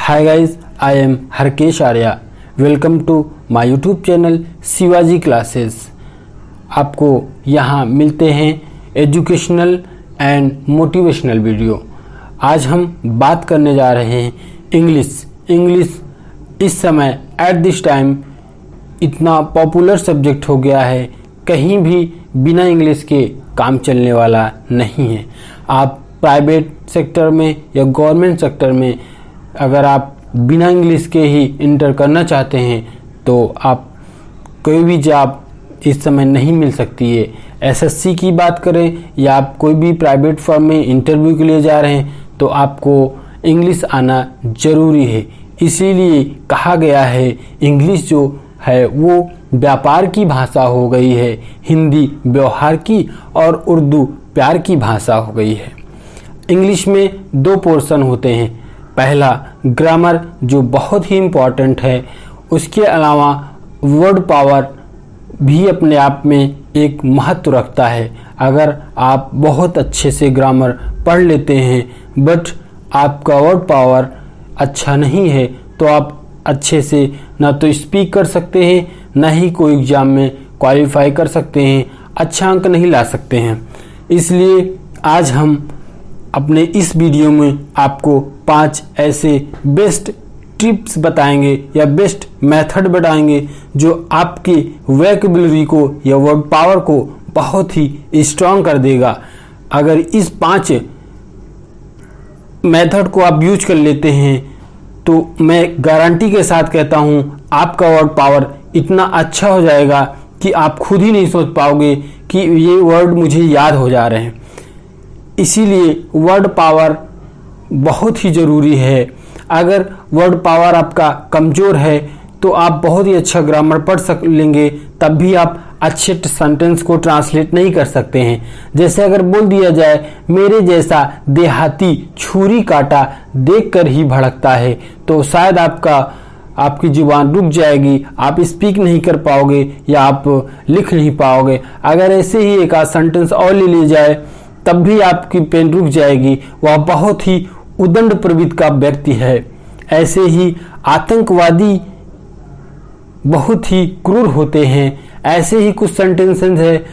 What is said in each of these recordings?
Hi guys, I am Harkesh Arya. Welcome to my YouTube channel Shivaji classes. आपको यहाँ मिलते हैं एजुकेशनल एंड मोटिवेशनल वीडियो। आज हम बात करने जा रहे हैं इंग्लिश इस समय एट दिस टाइम इतना पॉपुलर सब्जेक्ट हो गया है, कहीं भी बिना इंग्लिश के काम चलने वाला नहीं है। आप प्राइवेट सेक्टर में या गवर्नमेंट सेक्टर में अगर आप बिना इंग्लिश के ही इंटर करना चाहते हैं तो आप कोई भी जॉब इस समय नहीं मिल सकती है। एसएससी की बात करें या आप कोई भी प्राइवेट फर्म में इंटरव्यू के लिए जा रहे हैं तो आपको इंग्लिश आना ज़रूरी है। इसीलिए कहा गया है इंग्लिश जो है वो व्यापार की भाषा हो गई है, हिंदी व्यवहार की और उर्दू प्यार की भाषा हो गई है। इंग्लिश में दो पोर्शन होते हैं। पहला ग्रामर जो बहुत ही इम्पॉर्टेंट है, उसके अलावा वर्ड पावर भी अपने आप में एक महत्व रखता है। अगर आप बहुत अच्छे से ग्रामर पढ़ लेते हैं बट आपका वर्ड पावर अच्छा नहीं है तो आप अच्छे से ना तो स्पीक कर सकते हैं, ना ही कोई एग्ज़ाम में क्वालिफाई कर सकते हैं, अच्छा अंक नहीं ला सकते हैं। इसलिए आज हम अपने इस वीडियो में आपको 5 ऐसे बेस्ट टिप्स बताएंगे या बेस्ट मेथड बताएंगे जो आपकी वोकैबुलरी को या वर्ड पावर को बहुत ही स्ट्रॉन्ग कर देगा। अगर इस 5 मेथड को आप यूज कर लेते हैं तो मैं गारंटी के साथ कहता हूं आपका वर्ड पावर इतना अच्छा हो जाएगा कि आप खुद ही नहीं सोच पाओगे कि ये वर्ड मुझे याद हो जा रहे हैं। इसीलिए वर्ड पावर बहुत ही ज़रूरी है। अगर वर्ड पावर आपका कमज़ोर है तो आप बहुत ही अच्छा ग्रामर पढ़ लेंगे, तब भी आप अच्छे सेंटेंस को ट्रांसलेट नहीं कर सकते हैं। जैसे अगर बोल दिया जाए मेरे जैसा देहाती छुरी काटा देखकर ही भड़कता है, तो शायद आपकी जुबान रुक जाएगी, आप स्पीक नहीं कर पाओगे या आप लिख नहीं पाओगे। अगर ऐसे ही एक आध सेंटेंस और ले ली जाए तब भी आपकी पेन रुक जाएगी। वह बहुत ही उदंड प्रवृत्ति का व्यक्ति है। ऐसे ही आतंकवादी बहुत ही क्रूर होते हैं। ऐसे ही कुछ सेंटेंसेस है,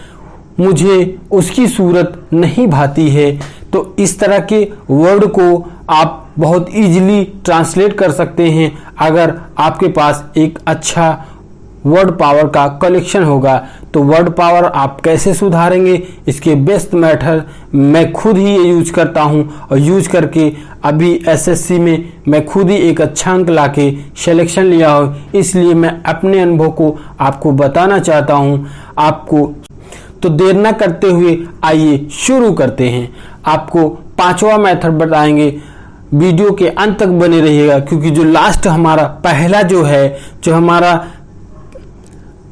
मुझे उसकी सूरत नहीं भाती है। तो इस तरह के वर्ड को आप बहुत इजीली ट्रांसलेट कर सकते हैं अगर आपके पास एक अच्छा वर्ड पावर का कलेक्शन होगा। तो वर्ड पावर आप कैसे सुधारेंगे, इसके बेस्ट मेथड मैं खुद ही ये यूज करता हूं और यूज करके अभी एसएससी में मैं खुद ही एक अच्छा अंक लाके सिलेक्शन लिया हो। इसलिए मैं अपने अनुभव को आपको बताना चाहता हूं आपको। तो देर न करते हुए आइए शुरू करते हैं। आपको 5वां मेथड बताएंगे। वीडियो के अंत तक बने रहिएगा क्योंकि जो लास्ट हमारा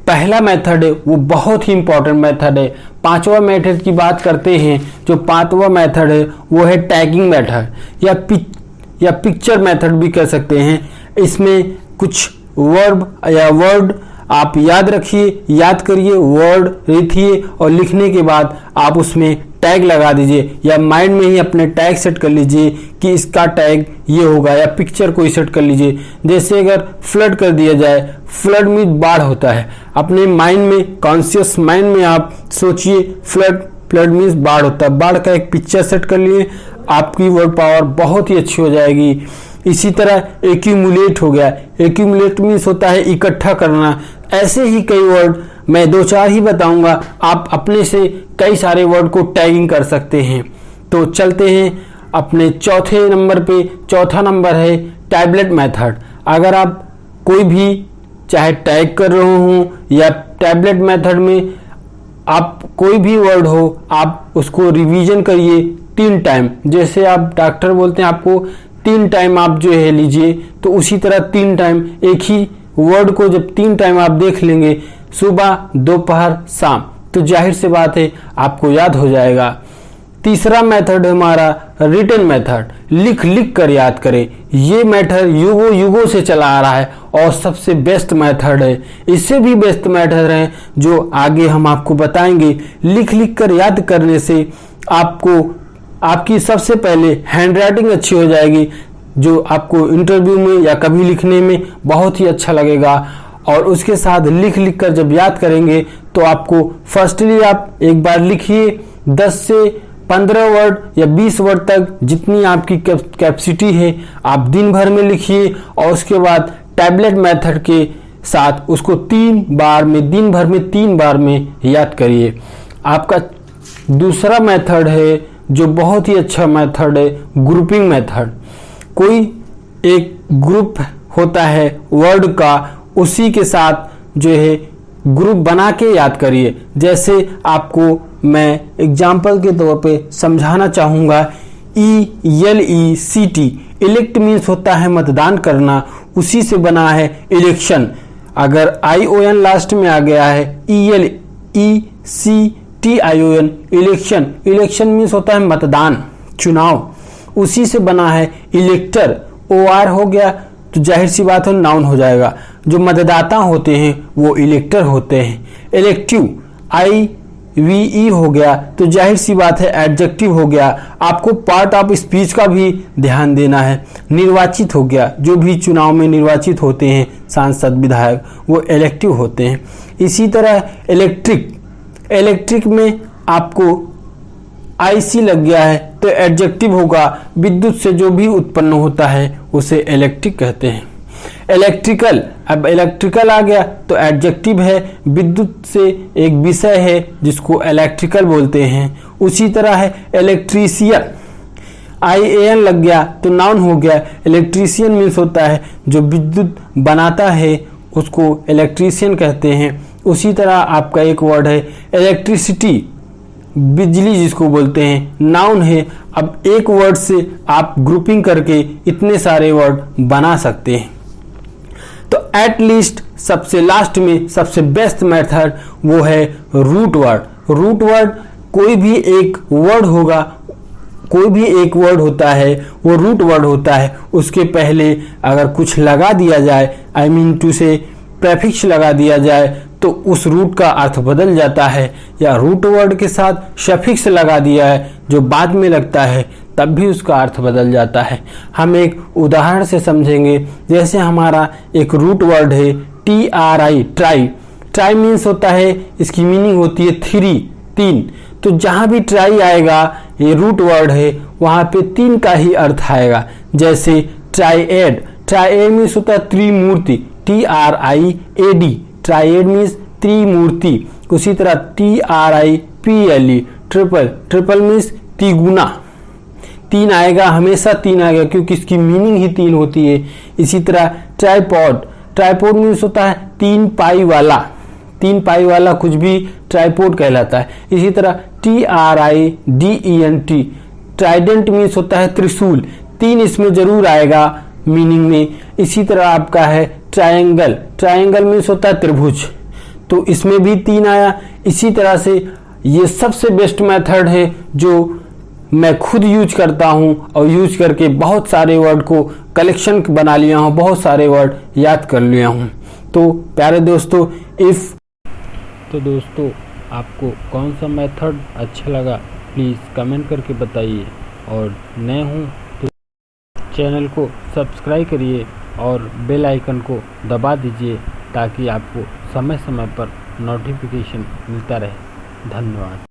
पहला मेथड है वो बहुत ही इंपॉर्टेंट मेथड है। 5वां मेथड की बात करते हैं। जो 5वां मेथड है वो है टैगिंग मेथड या पिक्चर मेथड भी कह सकते हैं। इसमें कुछ वर्ड आप याद रखिए, याद करिए, वर्ड लिखिए और लिखने के बाद आप उसमें टैग लगा दीजिए या माइंड में ही अपने टैग सेट कर लीजिए कि इसका टैग ये होगा, या पिक्चर कोई सेट कर लीजिए। जैसे अगर फ्लड कर दिया जाए, फ्लड में बाढ़ होता है, अपने माइंड में कॉन्शियस माइंड में आप सोचिए फ्लड मीन्स बाढ़ होता है, बाढ़ का एक पिक्चर सेट कर लिए, आपकी वर्ड पावर बहुत ही अच्छी हो जाएगी। इसी तरह एक्यूमुलेट हो गया, एक्यूमुलेट मीन्स होता है इकट्ठा करना। ऐसे ही कई वर्ड मैं 2-4 ही बताऊंगा, आप अपने से कई सारे वर्ड को टैगिंग कर सकते हैं। तो चलते हैं अपने चौथे नंबर पे। चौथा नंबर है टैबलेट मेथड। अगर आप कोई भी चाहे टैग कर रहे हो या टैबलेट मेथड में आप कोई भी वर्ड हो, आप उसको रिवीजन करिए 3 टाइम। जैसे आप डॉक्टर बोलते हैं आपको 3 टाइम आप जो है लीजिए, तो उसी तरह 3 टाइम एक ही वर्ड को जब 3 टाइम आप देख लेंगे, सुबह दोपहर शाम, तो जाहिर सी बात है आपको याद हो जाएगा। तीसरा मेथड है हमारा रिटन मेथड, लिख कर याद करें। ये मेथड युगों से चला आ रहा है और सबसे बेस्ट मेथड है। इससे भी बेस्ट मेथड है जो आगे हम आपको बताएंगे। लिख कर याद करने से आपकी सबसे पहले हैंड राइटिंग अच्छी हो जाएगी। जो आपको इंटरव्यू में या कभी लिखने में बहुत ही अच्छा लगेगा। और उसके साथ लिख कर जब याद करेंगे तो आपको फर्स्टली आप एक बार लिखिए 10 से 15 वर्ड या 20 वर्ड तक जितनी आपकी कैपेसिटी है आप दिन भर में लिखिए, और उसके बाद टैबलेट मेथड के साथ उसको 3 बार में, दिन भर में 3 बार में याद करिए। आपका दूसरा मेथड है जो बहुत ही अच्छा मेथड है, ग्रुपिंग मेथड। कोई एक ग्रुप होता है वर्ड का, उसी के साथ जो है ग्रुप बना के याद करिए। जैसे आपको मैं एग्जाम्पल के तौर पे समझाना चाहूँगा, ELECT, इलेक्ट मीन्स होता है मतदान करना, उसी से बना है इलेक्शन। अगर ION लास्ट में आ गया है, ELECTION, इलेक्शन, इलेक्शन मीन्स होता है मतदान, चुनाव, उसी से बना है इलेक्टर। OR हो गया तो जाहिर सी बात है नाउन हो जाएगा। जो मतदाता होते हैं वो इलेक्टर होते हैं। इलेक्टिव, IVE हो गया तो जाहिर सी बात है एडजेक्टिव हो गया। आपको पार्ट ऑफ स्पीच का भी ध्यान देना है। निर्वाचित हो गया, जो भी चुनाव में निर्वाचित होते हैं सांसद विधायक वो इलेक्टिव होते हैं। इसी तरह इलेक्ट्रिक, इलेक्ट्रिक में आपको IC लग गया है तो एडजेक्टिव होगा। विद्युत से जो भी उत्पन्न होता है उसे इलेक्ट्रिक कहते हैं। इलेक्ट्रिकल, अब इलेक्ट्रिकल आ गया तो एडजेक्टिव है, विद्युत से एक विषय है जिसको इलेक्ट्रिकल बोलते हैं। उसी तरह है इलेक्ट्रीशियन, IAN लग गया तो नाउन हो गया। इलेक्ट्रीशियन मीन्स होता है जो विद्युत बनाता है, उसको इलेक्ट्रीशियन कहते हैं। उसी तरह आपका एक वर्ड है इलेक्ट्रिसिटी, बिजली जिसको बोलते हैं, नाउन है। अब एक वर्ड से आप ग्रुपिंग करके इतने सारे वर्ड बना सकते हैं। तो एट लीस्ट सबसे लास्ट में सबसे बेस्ट मेथड वो है रूट वर्ड। रूट वर्ड कोई भी एक वर्ड होगा, कोई भी एक वर्ड होता है वो रूट वर्ड होता है। उसके पहले अगर कुछ लगा दिया जाए, आई मीन टू से प्रेफिक्स लगा दिया जाए तो उस रूट का अर्थ बदल जाता है, या रूट वर्ड के साथ सफिक्स लगा दिया है जो बाद में लगता है तब भी उसका अर्थ बदल जाता है। हम एक उदाहरण से समझेंगे। जैसे हमारा एक रूट वर्ड है TRI, ट्राई। ट्राई मीन्स होता है, इसकी मीनिंग होती है 3। तो जहाँ भी ट्राई आएगा, ये रूट वर्ड है, वहाँ पे 3 का ही अर्थ आएगा। जैसे ट्राइएड, ट्राइएड मीन्स होता है त्रिमूर्ति, TRIAD, ट्राइएड मीन्स त्रिमूर्ति। उसी तरह TRIPLE, ट्रिपल, ट्रिपल मीन्स तिगुना, 3 आएगा, हमेशा 3 आएगा क्योंकि इसकी मीनिंग ही 3 होती है। इसी तरह ट्राइपॉड, ट्राइपॉड मीन्स होता है 3 पाई वाला, 3 पाई वाला कुछ भी ट्राइपॉड कहलाता है। इसी तरह TRIDENT, ट्राइडेंट मीन्स होता है त्रिशूल, 3 इसमें जरूर आएगा मीनिंग में। इसी तरह आपका है ट्रायंगल, ट्रायंगल मीन्स होता है त्रिभुज, तो इसमें भी 3 आया। इसी तरह से ये सबसे बेस्ट मेथड है जो मैं खुद यूज करता हूँ, और यूज करके बहुत सारे वर्ड को कलेक्शन बना लिया हूँ, बहुत सारे वर्ड याद कर लिया हूँ। तो प्यारे दोस्तों, तो दोस्तों आपको कौन सा मेथड अच्छा लगा प्लीज़ कमेंट करके बताइए, और नए हूँ तो चैनल को सब्सक्राइब करिए और बेल आइकन को दबा दीजिए ताकि आपको समय समय पर नोटिफिकेशन मिलता रहे। धन्यवाद।